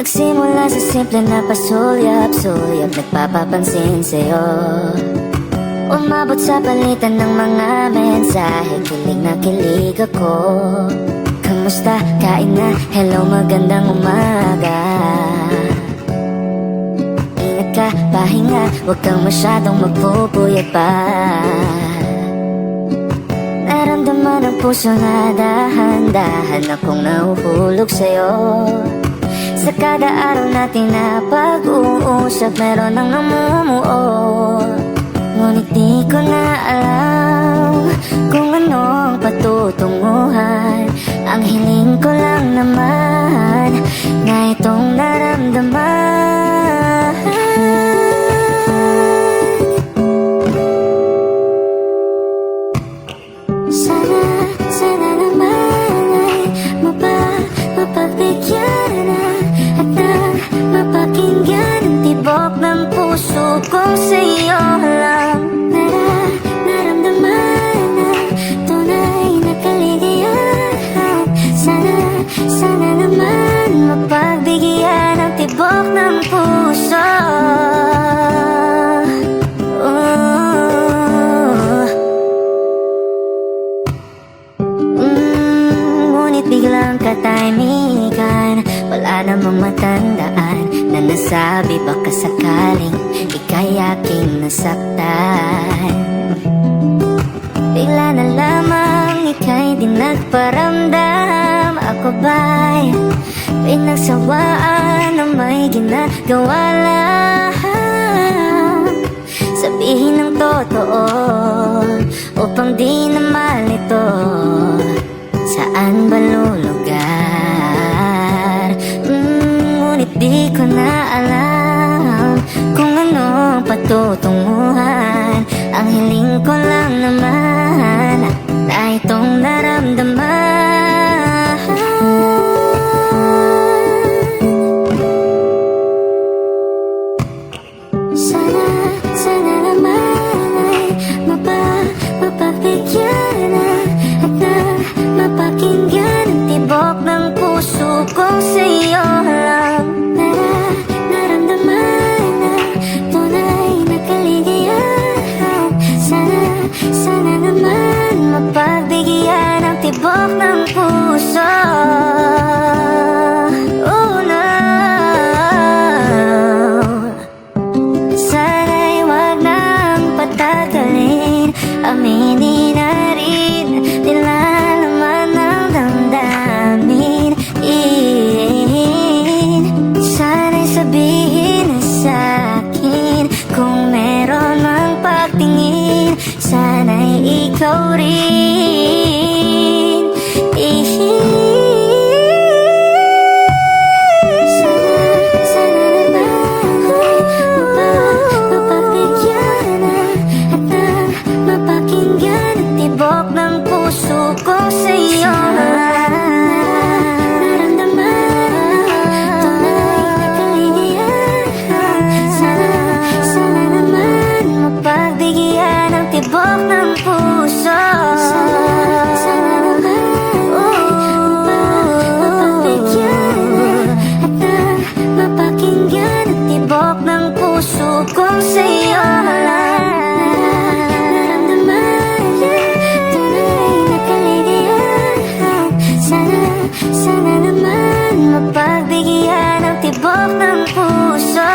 Nagsimula sa simple na pasulyap-sulyap, nagpapapansin sa'yo. Umabot sa palitan ng mga mensahe, kilig na kilig ako. Kamusta? Kain na? Hello, magandang umaga. Ingat ka, pahinga, huwag kang masyadong magpupuyat pa. Naramdaman ang puso na dahan-dahan akong nahuhulog sa'yo. Sa kada araw natin na pag-uusap, meron ang namumuo. Ngunit di ko na alam kung anong patutunguhan. Ang hiling ko lang naman na itong naramdaman. Sana naman ay mapagbigyan na at na mapakinggan ang tibok ng puso kong sa'yo lang. Naramdaman na tunay na kaligayahan. Sana naman mapagbigyan ang tibok ng puso. Ngunit biglang katahimikan, wala namang matandaan na nasabi baka sakaling ika'y aking nasaktan. Bigla na lamang ika'y di nagparamdam. Ako ba'y pinagsawaan na may ginagawa lang? Sabihin ng totoo upang di na malito. Saan ba lulugar? Ngunit di ko na alam kung anong patutunguhan. Ang hiling ko lang naman na itong naramdaman. Sana naman ay mapagbigyan na at na mapakinggan ang tibok ng puso kong sa'yo lang. Naramdaman na tunay na kaligayahan. Sana naman mapagbigyan ang tibok ng puso. Oh no, sana'y wag nang patagalin. Aminin na rin nila naman ang damdamin. Sana'y sabihin na sa'kin kung meron mang pagtingin. Sana'y ikaw rin. Sana naman mapagbigyan na at na mapakinggan ang tibok ng puso ko sa'yo. Naramdaman tunay na kaligayahan. Sana naman mapagbigyan ang tibok ng puso. Sana naman mapagbigyan at na mapakinggan ang tibok ng puso kong sa'yo lang. Sana naman mapagbigyan ang tibok ng puso.